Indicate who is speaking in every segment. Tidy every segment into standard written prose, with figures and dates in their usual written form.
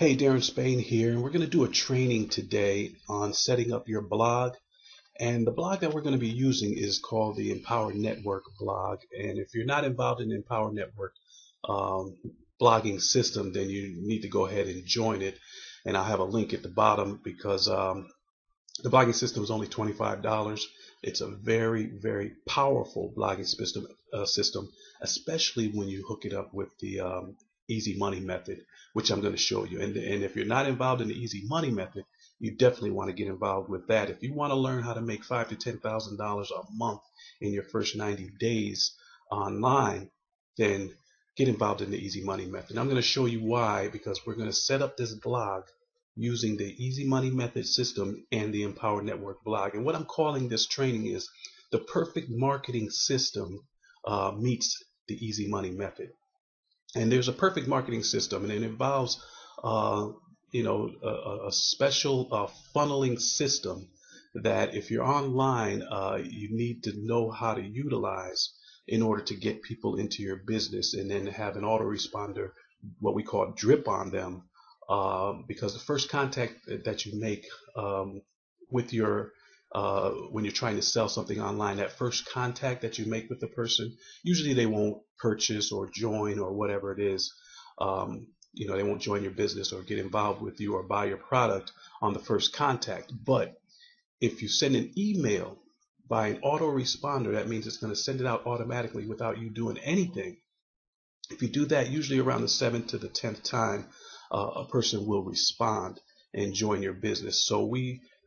Speaker 1: Hey, Darren Spain here, and we're going to do a training today on setting up your blog. And the blog that we're going to be using is called the Empower Network blog. And if you're not involved in the Empower Network um, blogging system, then you need to go ahead and join it. And I'll have a link at the bottom because the blogging system is only $25. It's a very, very powerful blogging system, especially when you hook it up with the easy money method, which I'm going to show you. And if you're not involved in the easy money method, you definitely want to get involved with that. If you want to learn how to make $5,000 to $10,000 a month in your first 90 days online, then get involved in the easy money method. I'm going to show you why, because we're going to set up this blog using the easy money method system and the Empower Network blog. And what I'm calling this training is the perfect marketing system meets the easy money method. And there's a perfect marketing system, and it involves a special funneling system that if you're online, you need to know how to utilize in order to get people into your business, and then have an autoresponder, what we call drip on them, because the first contact that you make with your when you're trying to sell something online, that first contact that you make with the person, usually they won't purchase or join or whatever it is. They won't join your business or get involved with you or buy your product on the first contact. But if you send an email by an autoresponder, that means it's going to send it out automatically without you doing anything. If you do that, usually around the 7th to the 10th time, a person will respond and join your business. So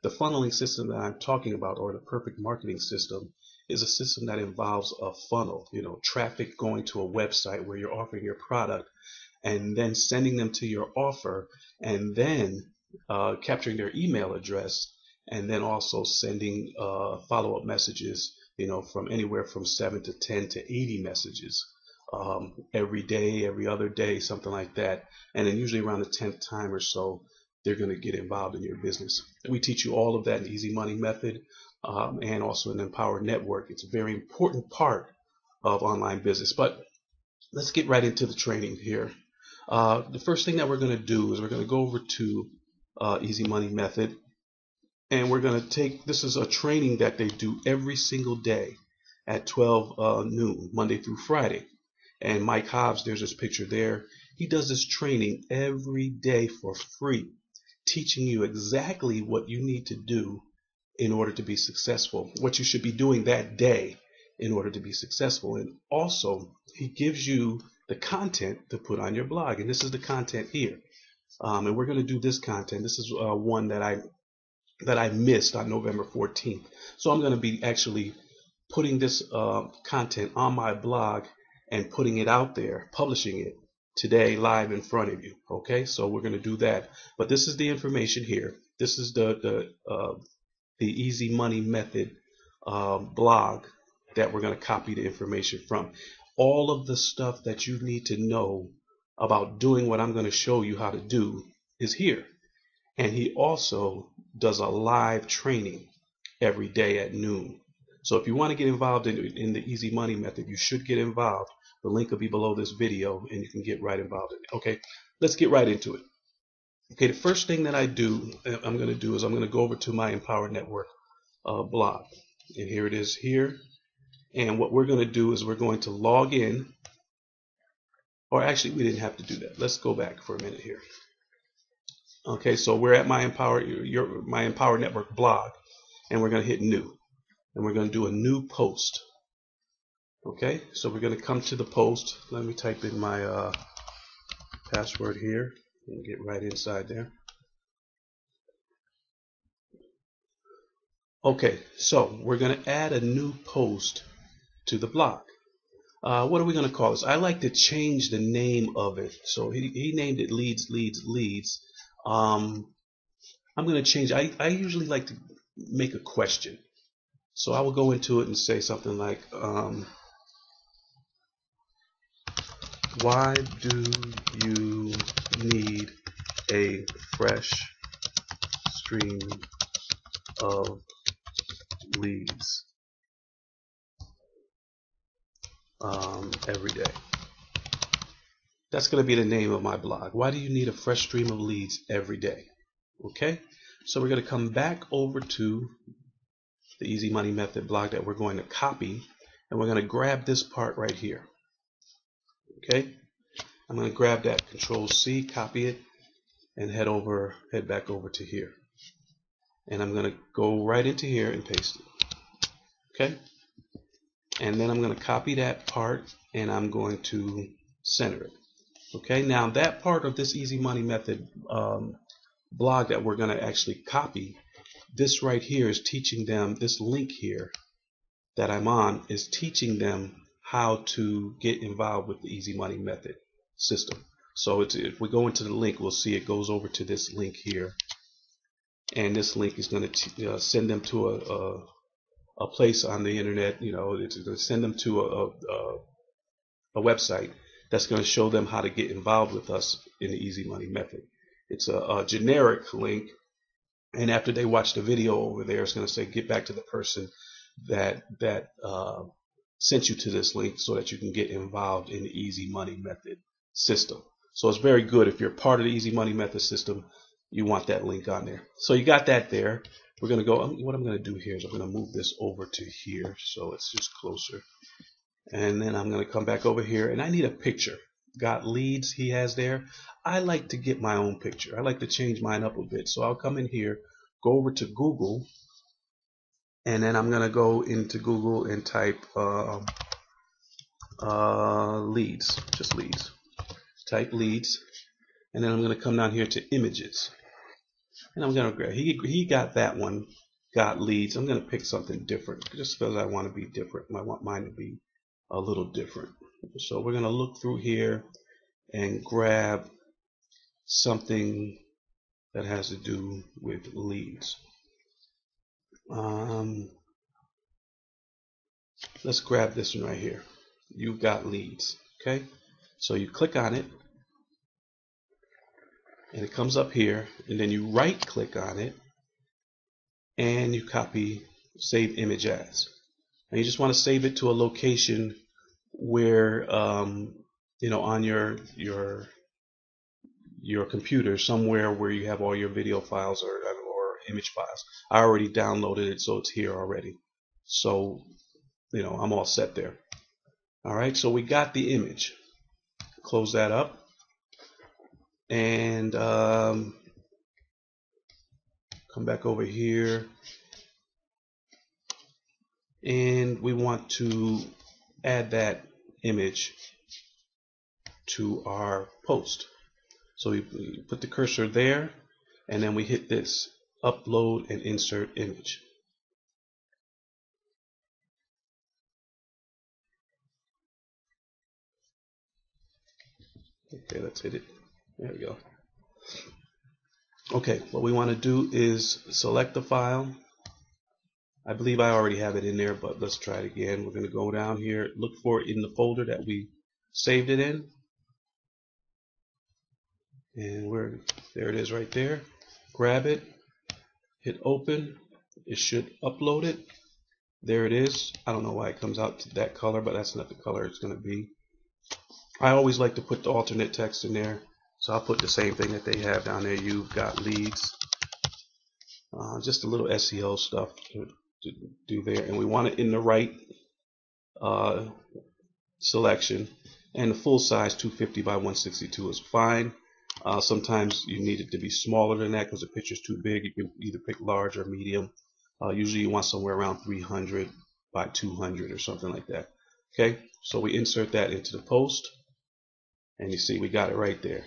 Speaker 1: the funneling system that I'm talking about, or the perfect marketing system, is a system that involves a funnel, traffic going to a website where you're offering your product, and then sending them to your offer, and then capturing their email address, and then also sending follow-up messages, from anywhere from 7 to 10 to 80 messages every day, every other day, something like that. And then usually around the 10th time or so, they're going to get involved in your business. And we teach you all of that in the Easy Money Method, and also in the Empower Network. It's a very important part of online business. But let's get right into the training here. The first thing that we're going to do is we're going to go over to Easy Money Method, and we're going to take, this is a training that they do every single day at 12 noon, Monday through Friday. And Mike Hobbs, there's this picture there. He does this training every day for free, teaching you exactly what you need to do in order to be successful, what you should be doing that day in order to be successful. And also, he gives you the content to put on your blog. And this is the content here. And we're going to do this content. This is one that I missed on November 14th. So I'm going to be actually putting this content on my blog and putting it out there, publishing it today live in front of you. Okay, so we're going to do that. But this is the information here. This is the Easy Money Method blog that we're going to copy the information from. All of the stuff that you need to know about doing what I'm going to show you how to do is here. And he also does a live training every day at noon. So if you want to get involved in the Easy Money Method, you should get involved. The link will be below this video, and you can get right involved in it. Okay, let's get right into it. Okay, the first thing that I'm going to do is I'm going to go over to my Empower Network blog. And here it is here. And what we're going to do is we're going to log in. Or actually, we didn't have to do that. Let's go back for a minute here. Okay, so we're at my Empower Network blog, and we're going to hit new. And we're going to do a new post. Okay, so we're going to come to the post. Let me type in my password here and get right inside there. Okay, so we're going to add a new post to the blog. What are we going to call this? I like to change the name of it. So he named it Leads. I'm going to change. I usually like to make a question. So I will go into it and say something like, why do you need a fresh stream of leads every day? That's going to be the name of my blog. Why do you need a fresh stream of leads every day? Okay, so we're going to come back over to the Easy Money Method blog that we're going to copy, and we're going to grab this part right here. Okay, I'm going to grab that, Control C, copy it, and head back over to here. And I'm going to go right into here and paste it. Okay, and then I'm going to copy that part and I'm going to center it. Okay, now that part of this Easy Money Method blog that we're going to actually copy, this right here is teaching them, this link here that I'm on is teaching them how to get involved with the Easy Money Method system. So if we go into the link, we'll see it goes over to this link here, and this link is going to send them to a place on the internet. It's going to send them to a website that's going to show them how to get involved with us in the Easy Money Method. It's a generic link, and after they watch the video over there, it's going to say get back to the person that sent you to this link so that you can get involved in the Easy Money Method system. So it's very good. If you're part of the Easy Money Method system, you want that link on there. So you got that there. We're going to go, what I'm going to do here is I'm going to move this over to here so it's just closer. And then I'm going to come back over here, and I need a picture. Got leads he has there. I like to get my own picture. I like to change mine up a bit. So I'll come in here, go over to Google, and then I'm going to go into Google and type leads, just leads. Type leads, and then I'm going to come down here to images, and I'm going to grab, he got that one, got leads. I'm going to pick something different just because I want to be different. I want mine to be a little different. So we're going to look through here and grab something that has to do with leads. Let's grab this one right here. You've got leads. Okay, so you click on it, and it comes up here, and then you right click on it and you copy save image as, and you just want to save it to a location where on your computer, somewhere where you have all your video files or image files. I already downloaded it, so it's here already, so I'm all set there. Alright, so we got the image. Close that up, and come back over here, and we want to add that image to our post. So we put the cursor there, and then we hit this upload and insert image. Okay, let's hit it. There we go. Okay, what we want to do is select the file. I believe I already have it in there, but let's try it again. We're going to go down here, look for it in the folder that we saved it in, and there it is right there. Grab it, hit open. It should upload it. There it is. I don't know why it comes out to that color, but that's not the color it's going to be. I always like to put the alternate text in there, so I'll put the same thing that they have down there. You've got leads. Just a little SEO stuff to do there, and we want it in the right selection, and the full size 250 by 162 is fine. Sometimes you need it to be smaller than that because the picture's too big. You can either pick large or medium. Usually you want somewhere around 300 by 200 or something like that. Okay, so we insert that into the post, and you see we got it right there.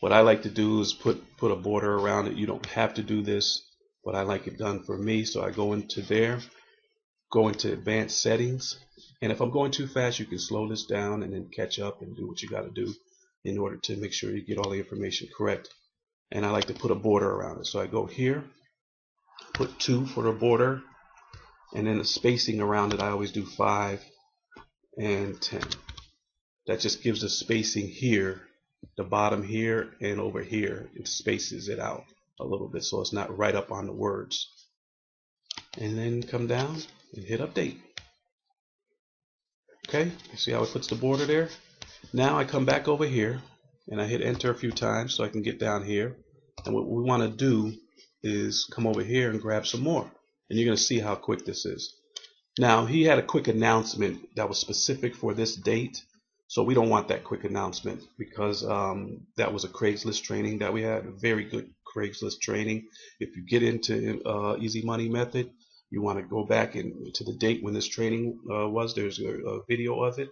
Speaker 1: What I like to do is put a border around it. You don't have to do this, but I like it done for me. So I go into there, go into advanced settings, and if I'm going too fast, you can slow this down and then catch up and do what you got to do in order to make sure you get all the information correct. And I like to put a border around it. So I go here, put 2 for the border, and then the spacing around it I always do 5 and 10. That just gives the spacing here, the bottom here and over here. It spaces it out a little bit so it's not right up on the words. And then come down and hit update. Okay, you see how it puts the border there? Now I come back over here and I hit enter a few times so I can get down here. And what we want to do is come over here and grab some more, and you're going to see how quick this is. Now, he had a quick announcement that was specific for this date, so we don't want that quick announcement because that was a Craigslist training that we had, a very good Craigslist training. If you get into Easy Money Method, you want to go back to the date when this training was. There's a video of it,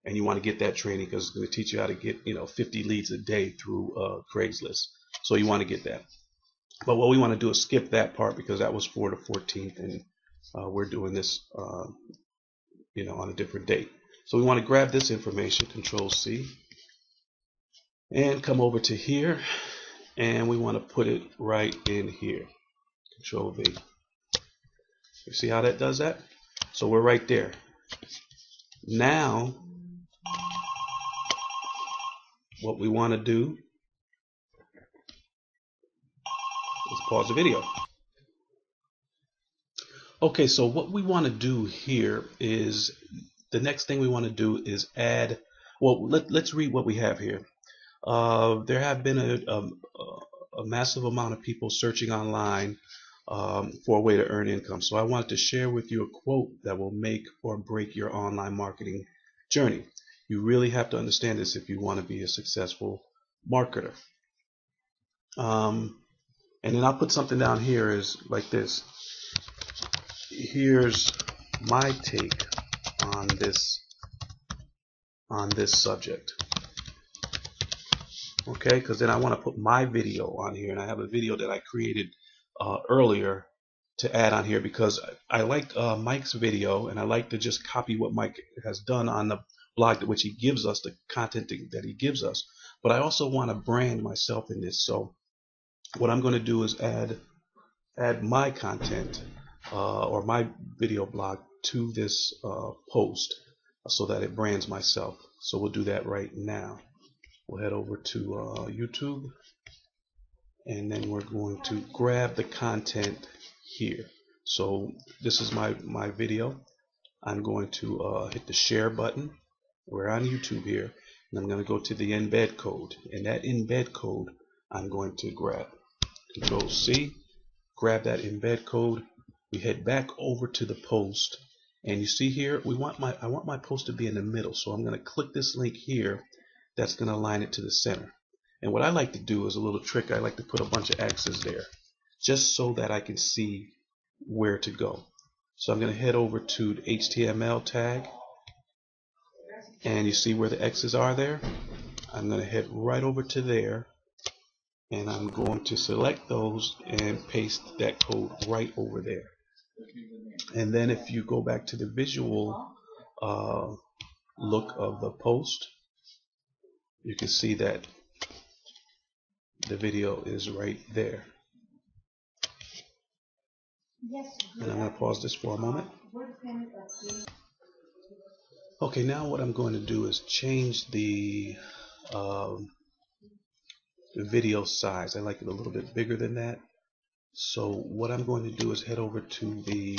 Speaker 1: and you want to get that training because it's going to teach you how to get 50 leads a day through Craigslist. So you want to get that. But what we want to do is skip that part because that was for the 14th, and we're doing this on a different date. So we want to grab this information, Control C, and come over to here, and we want to put it right in here, Control V. You see how that does that? So we're right there. Now, what we want to do is pause the video. Okay, so what we want to do here is, the next thing we want to do is add, well, let's read what we have here. There have been a massive amount of people searching online for a way to earn income. So I wanted to share with you a quote that will make or break your online marketing journey. You really have to understand this if you want to be a successful marketer. And then I'll put something down here is like this. Here's my take on this subject. Okay, because then I want to put my video on here, and I have a video that I created earlier to add on here because I like Mike's video, and I like to just copy what Mike has done on the blog, which he gives us, the content that he gives us. But I also want to brand myself in this. So what I'm going to do is add my content or my video blog to this post so that it brands myself. So we'll do that right now. We'll head over to YouTube, and then we're going to grab the content here. So this is my video. I'm going to hit the share button. We're on YouTube here, and I'm going to go to the embed code, and that embed code I'm going to grab. Control C, grab that embed code. We head back over to the post, and you see here I want my post to be in the middle, so I'm going to click this link here. That's going to align it to the center. And what I like to do is a little trick. I like to put a bunch of X's there just so that I can see where to go. So I'm going to head over to the HTML tag, and you see where the X's are there. I'm going to head right over to there, and I'm going to select those and paste that code right over there. And then if you go back to the visual look of the post, you can see that the video is right there. And I'm going to pause this for a moment. Okay, now what I'm going to do is change the video size. I like it a little bit bigger than that. So what I'm going to do is head over to the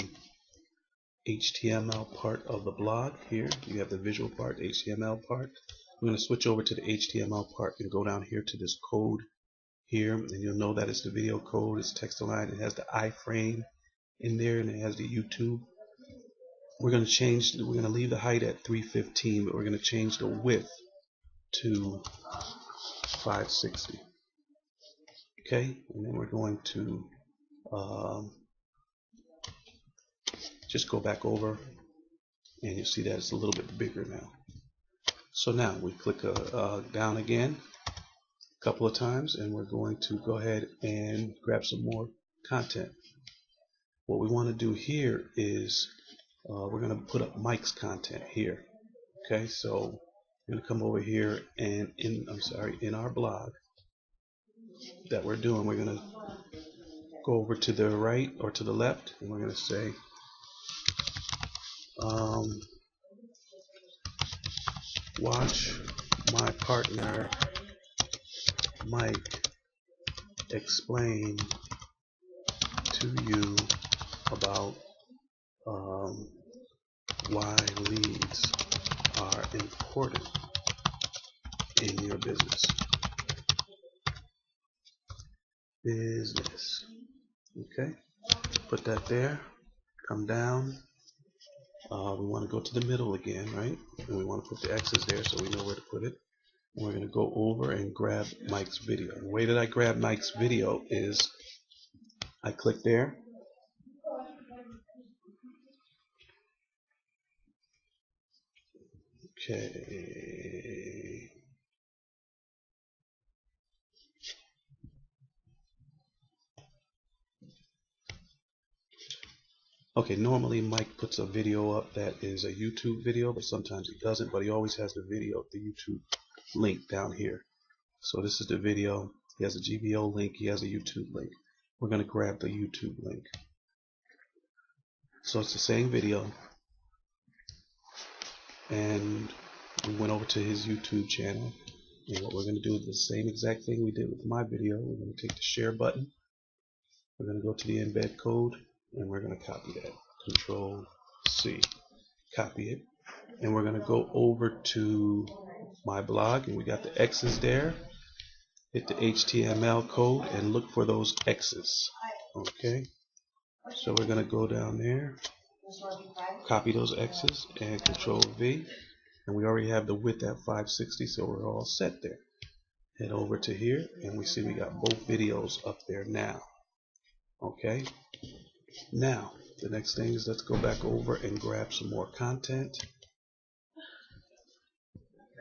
Speaker 1: HTML part of the blog here. You have the visual part, the HTML part. I'm going to switch over to the HTML part and go down here to this code here, and you'll know that it's the video code. It's text-align. It has the iframe in there, and it has the YouTube. We're going to leave the height at 315, but we're going to change the width to 560. Okay, and then we're going to just go back over, and you see that it's a little bit bigger now. So now we click down again a couple of times, and we're going to go ahead and grab some more content. What we want to do here is we're going to put up Mike's content here. Okay, so we're going to come over here, and in our blog that we're doing, we're going to go over to the right or to the left, and we're going to say watch my partner Mike explain to you about why leads are important in your business. business. Okay, put that there. Come down. We want to go to the middle again, right? And we want to put the X's there so we know where to put it. And we're going to go over and grab Mike's video. And the way that I grab Mike's video is I click there. Okay. Okay, normally Mike puts a video up that is a YouTube video, but sometimes he doesn't, but he always has the video, the YouTube link down here. So this is the video. He has a GBO link, he has a YouTube link. We're going to grab the YouTube link. So it's the same video, and we went over to his YouTube channel, and what we're going to do is the same exact thing we did with my video. We're going to take the share button, we're going to go to the embed code, and we're going to copy that. Control C, copy it, and we're going to go over to my blog, and we got the X's there. Hit the HTML code and look for those X's. Okay, so we're going to go down there, copy those X's, and Control V, and we already have the width at 560, so we're all set there. Head over to here, and we see we got both videos up there now. Okay, now the next thing is let's go back over and grab some more content.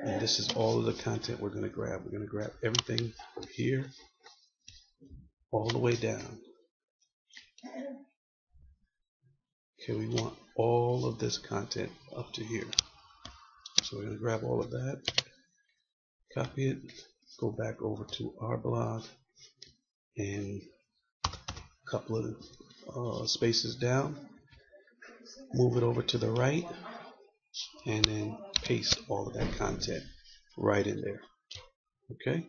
Speaker 1: And this is all of the content we're going to grab. We're going to grab everything from here all the way down. Okay, we want all of this content up to here. So we're going to grab all of that, copy it, go back over to our blog, and a couple of spaces down, move it over to the right, and then paste all of that content right in there. Okay,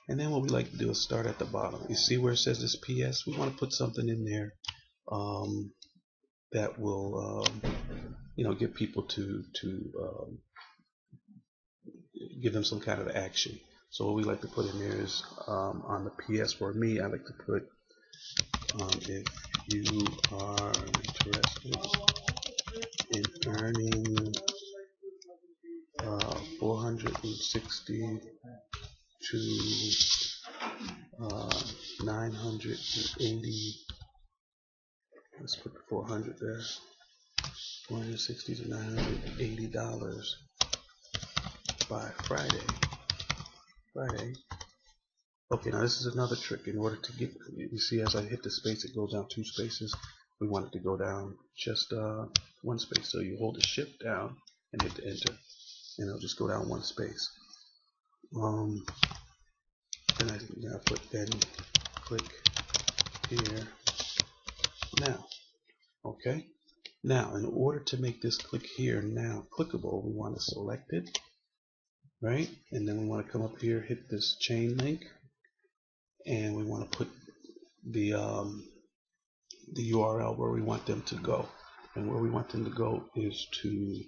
Speaker 1: and then what we like to do is start at the bottom. You see where it says this PS? We want to put something in there that will get people to give them some kind of action. So what we like to put in there is on the PS, for me, I like to put if you are interested in earning 460 to 980, let's put the 400 there, 460 to $980 by Friday. Okay, now this is another trick. In order to get, you see as I hit the space, it goes down 2 spaces. We want it to go down just 1 space. So you hold the shift down and hit the enter, and it'll just go down 1 space. Then I put then click here now. Okay. Now, in order to make this click here now clickable, we want to select it, right? And then we want to come up here, hit this chain link, and we want to put the URL where we want them to go. And where we want them to go is to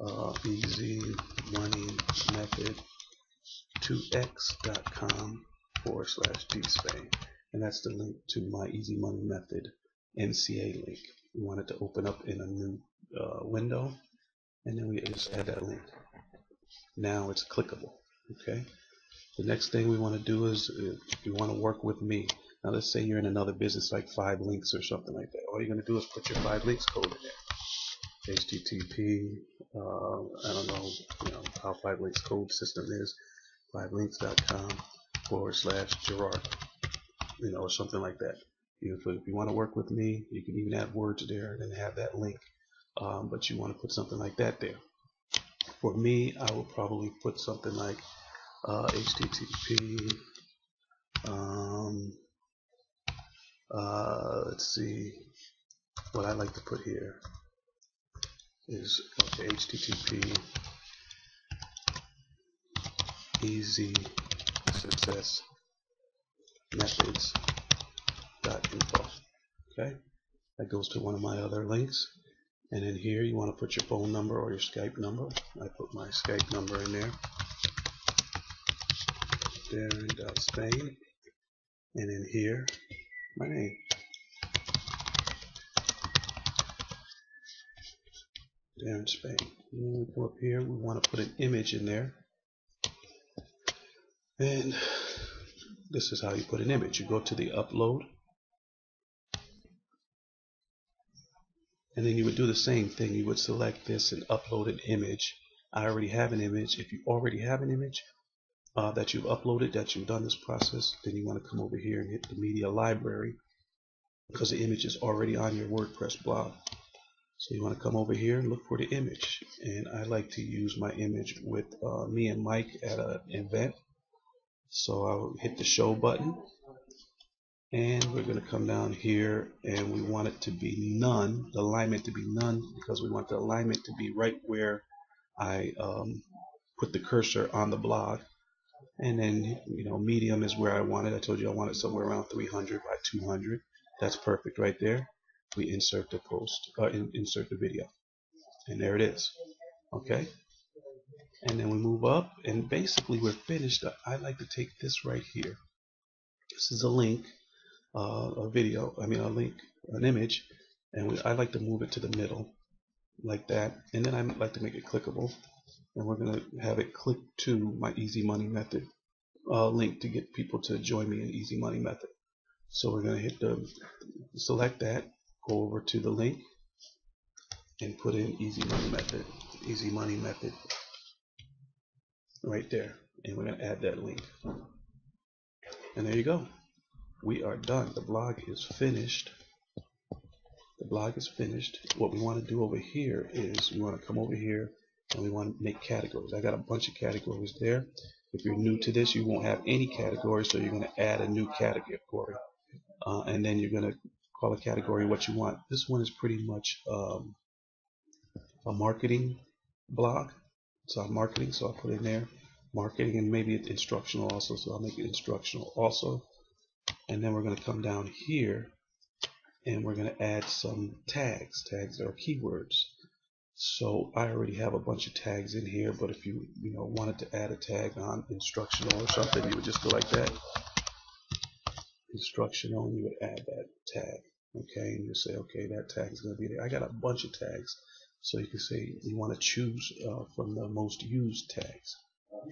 Speaker 1: easymoneymethod2x.com/gspain, and that's the link to my Easy Money Method NCA link. We want it to open up in a new window, and then we just add that link. Now it's clickable. Okay. The next thing we want to do is if you want to work with me. Now let's say you're in another business like 5 links or something like that. All you're going to do is put your 5 links code in there. HTTP, I don't know, how 5 links code system is, 5links.com/Gerard, or something like that. If you want to work with me, you can even add words there and then have that link. But you want to put something like that there. For me, I will probably put something like HTTP. Let's see. What I like to put here is HTTP easy success methods.info. Okay, that goes to one of my other links. And then here you want to put your phone number or your Skype number. I put my Skype number in there. Darren.Spain. and then here, my name. Darren Spain. When we go up here, we want to put an image in there. And this is how you put an image. You go to the upload, and then you would do the same thing. You would select this and upload an image. I already have an image. If you already have an image that you've uploaded, that you've done this process, then you want to come over here and hit the media library, because the image is already on your WordPress blog. So you want to come over here and look for the image. And I like to use my image with me and Mike at an event. So I'll hit the show button, and we're going to come down here, and we want it to be none, the alignment to be none, because we want the alignment to be right where I put the cursor on the blog. And then, medium is where I want it. I told you I want it somewhere around 300 by 200. That's perfect right there. We insert the post, insert the video, and there it is. Okay. And then we move up, and basically we're finished. I like to take this right here. This is a link, a video. I mean a link, an image, and I like to move it to the middle, like that. And then I like to make it clickable, and we're gonna have it click to my Easy Money Method link to get people to join me in Easy Money Method. So we're gonna hit select that, go over to the link, and put in Easy Money Method. Easy Money Method. Right there, and we're going to add that link, and there you go. We are done. The blog is finished. The blog is finished. What we want to do over here is we want to come over here and we want to make categories. I got a bunch of categories there. If you're new to this, you won't have any categories, so you're going to add a new category, and then you're going to call a category what you want. This one is pretty much a marketing blog. So marketing, so I'll put in there marketing, and maybe it's instructional also, so I'll make it instructional also. And then we're going to come down here and we're going to add some tags. Tags are keywords. So I already have a bunch of tags in here, but if you wanted to add a tag on instructional or something, you would just go like that, instructional, and you would add that tag. Okay, and you say, okay, that tag is going to be there. I got a bunch of tags. So you can say you want to choose from the most used tags.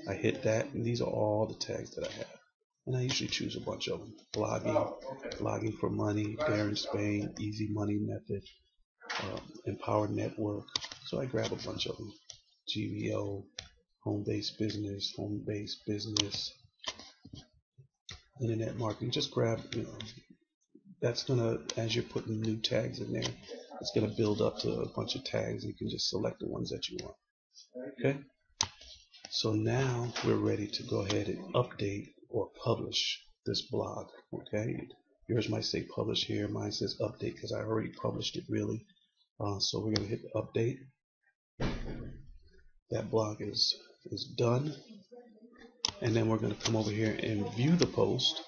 Speaker 1: I hit that, and these are all the tags that I have. And I usually choose a bunch of them. Blogging for money, Darren Spain, Easy Money Method, Empowered Network. So I grab a bunch of them. GVO, home-based business, internet marketing. Just grab, that's gonna, as you're putting new tags in there, it's gonna build up to a bunch of tags. You can just select the ones that you want. Okay. So now we're ready to go ahead and update or publish this blog. Okay. Yours might say publish here. Mine says update because I already published it really. So we're gonna hit update. That blog is done. And then we're gonna come over here and view the post.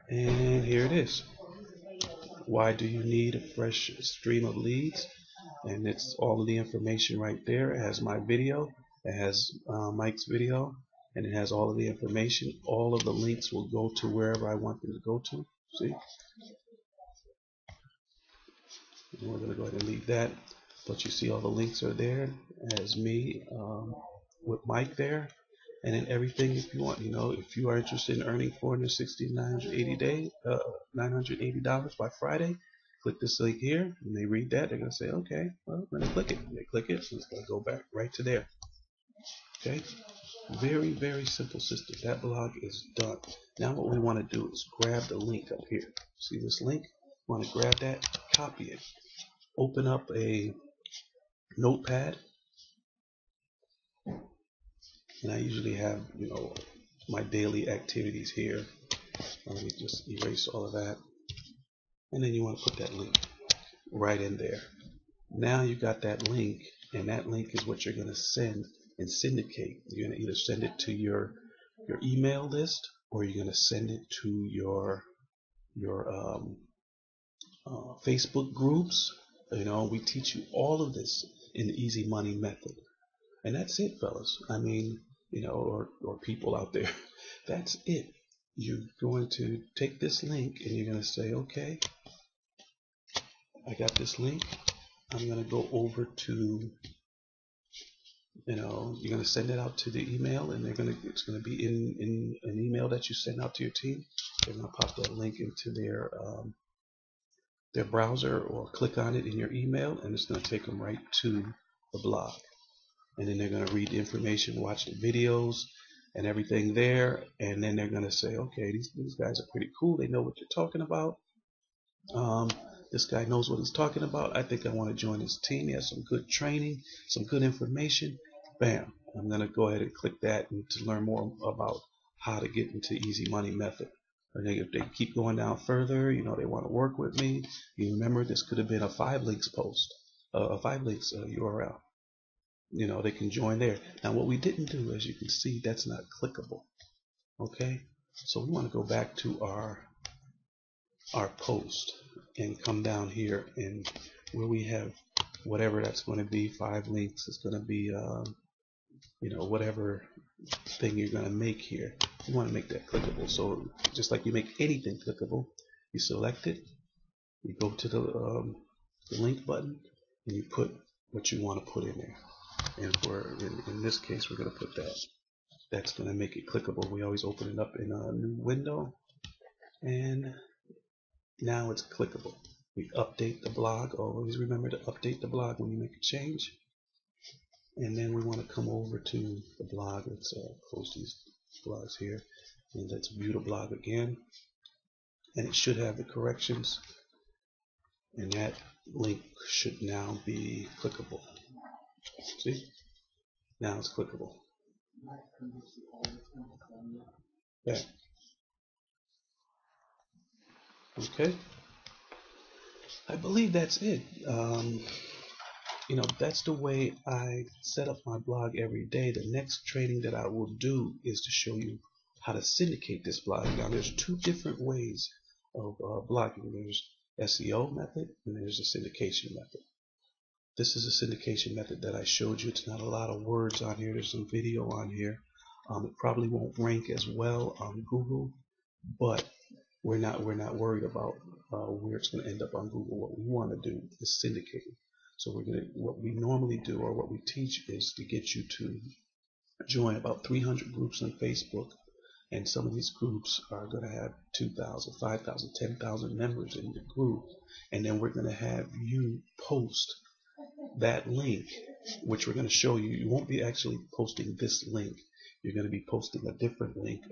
Speaker 1: And here it is. Why do you need a fresh stream of leads? And it's all of the information right there. It has my video, it has Mike's video, and it has all of the information. All of the links will go to wherever I want them to go to. See? And we're going to go ahead and leave that. But you see all the links are there. It has me with Mike there. And then everything, if you want, if you are interested in earning $460, $980 by Friday, click this link here, and they read that. They're going to say, okay, well, let me click it. And they click it, so it's going to go back right to there. Okay? Very, very simple system. That blog is done. Now what we want to do is grab the link up here. See this link? We want to grab that, copy it. Open up a notepad. And I usually have, my daily activities here. Let me just erase all of that. And then you want to put that link right in there. Now you got that link, and that link is what you're going to send and syndicate. You're going to either send it to your email list, or you're going to send it to your Facebook groups. We teach you all of this in the Easy Money Method. And that's it, fellas. I mean, or people out there. That's it. You're going to take this link and you're going to say, okay, I got this link. I'm going to go over to, you're going to send it out to the email, and it's going to be in an email that you send out to your team. They're going to pop that link into their browser, or click on it in your email, and it's going to take them right to the blog. And then they're going to read the information, watch the videos and everything there, and then they're going to say, okay, these guys are pretty cool. They know what they're talking about. This guy knows what he's talking about. I think I want to join his team. He has some good training, some good information. Bam. I'm going to go ahead and click that and to learn more about how to get into Easy Money Method. And if they keep going down further, they want to work with me. You remember, this could have been a 5 links post, a 5 links URL. They can join there. Now, what we didn't do, as you can see, that's not clickable. Okay, so we want to go back to our post and come down here, and where we have whatever that's going to be, 5 links, it's going to be whatever thing you're going to make here. You want to make that clickable. So just like you make anything clickable, you select it, you go to the link button, and you put what you want to put in there. And in this case, we're going to put that. That's going to make it clickable. We always open it up in a new window, and now it's clickable. We update the blog. Always remember to update the blog when you make a change. And then we want to come over to the blog. Let's close these blogs here, and let's view the blog again. And it should have the corrections, and that link should now be clickable. See? Now it's clickable. Yeah. Okay. I believe that's it. That's the way I set up my blog every day. The next training that I will do is to show you how to syndicate this blog. Now, there's 2 different ways of blogging. There's SEO method, and there's a syndication method. This is a syndication method that I showed you. It's not a lot of words on here. There's some video on here. It probably won't rank as well on Google, but we're not worried about where it's going to end up on Google. What we want to do is syndicate it. So what we normally do, or what we teach, is to get you to join about 300 groups on Facebook, and some of these groups are going to have 2,000, 5,000, 10,000 members in the group, and then we're going to have you post that link, which we're going to show you. You won't be actually posting this link. You're going to be posting a different link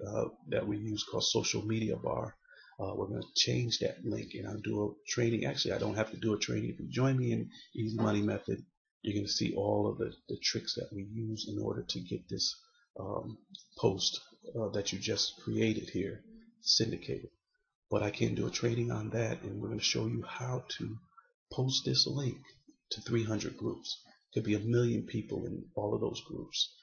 Speaker 1: that we use called Social Media Bar. We're going to change that link, and I'll do a training. Actually, I don't have to do a training. If you join me in Easy Money Method, you're going to see all of the tricks that we use in order to get this post that you just created here syndicated. But I can do a training on that, and we're going to show you how to post this link to 300 groups. Could be 1 million people in all of those groups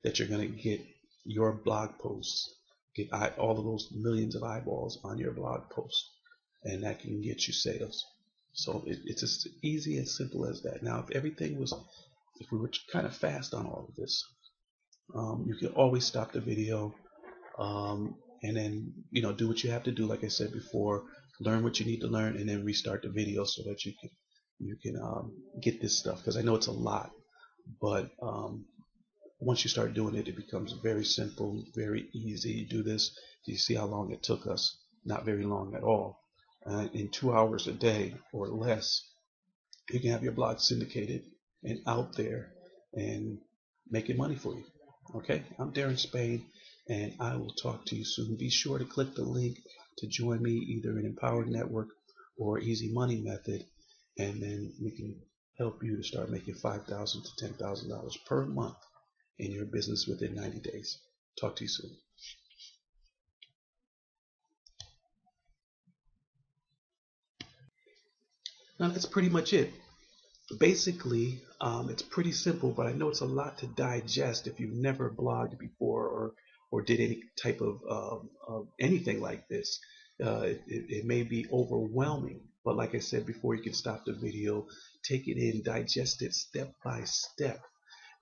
Speaker 1: that you're going to get your blog posts, get all of those millions of eyeballs on your blog post, and that can get you sales. So it's as easy and simple as that. Now, if we were kind of fast on all of this, you can always stop the video, and then do what you have to do. Like I said before, learn what you need to learn, and then restart the video so that you can get this stuff. Because I know it's a lot, but once you start doing it, it becomes very simple, very easy. You do this. Do you see how long it took us? Not very long at all. In 2 hours a day or less, you can have your blog syndicated and out there and making money for you. Okay, I'm Darren Spain, and I will talk to you soon. Be sure to click the link to join me either in Empowered Network or Easy Money Method, and then we can help you to start making $5,000 to $10,000 per month in your business within 90 days. Talk to you soon. Now, that's pretty much it. Basically, it's pretty simple, but I know it's a lot to digest if you've never blogged before or did any type of anything like this. It may be overwhelming, but like I said before, you can stop the video, take it in, digest it step by step,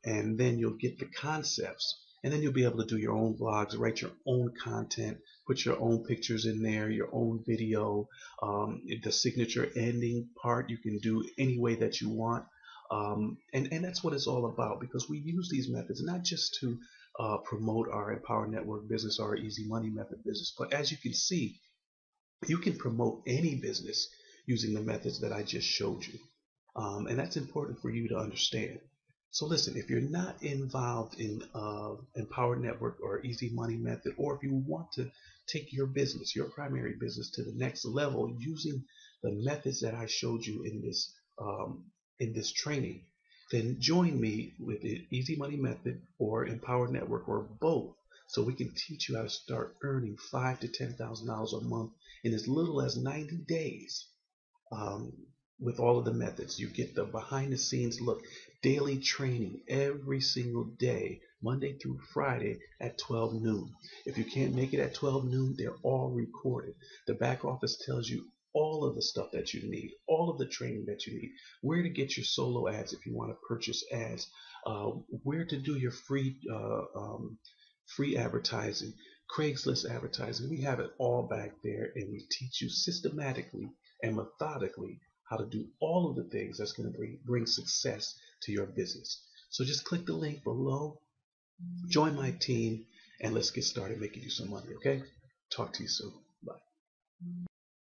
Speaker 1: and then you'll get the concepts. And then you'll be able to do your own vlogs, write your own content, put your own pictures in there, your own video. The signature ending part you can do any way that you want. And that's what it's all about, because we use these methods not just to promote our Empower Network business or our Easy Money Method business, but as you can see, you can promote any business using the methods that I just showed you. And that's important for you to understand. So listen, if you're not involved in Empowered Network or Easy Money Method, or if you want to take your business, your primary business, to the next level using the methods that I showed you in this training, then join me with the Easy Money Method or Empowered Network, or both, so we can teach you how to start earning $5,000 to $10,000 a month in as little as 90 days. um, with all of the methods. You get the behind the scenes look, daily training every single day, Monday through Friday at 12 noon. If you can't make it at 12 noon, they're all recorded. The back office tells you all of the stuff that you need, all of the training that you need, where to get your solo ads if you want to purchase ads, where to do your free advertising, Craigslist advertising. We have it all back there, and we teach you systematically and methodically how to do all of the things that's going to bring success to your business. So just click the link below, join my team, and let's get started making you some money, okay? Talk to you soon. Bye.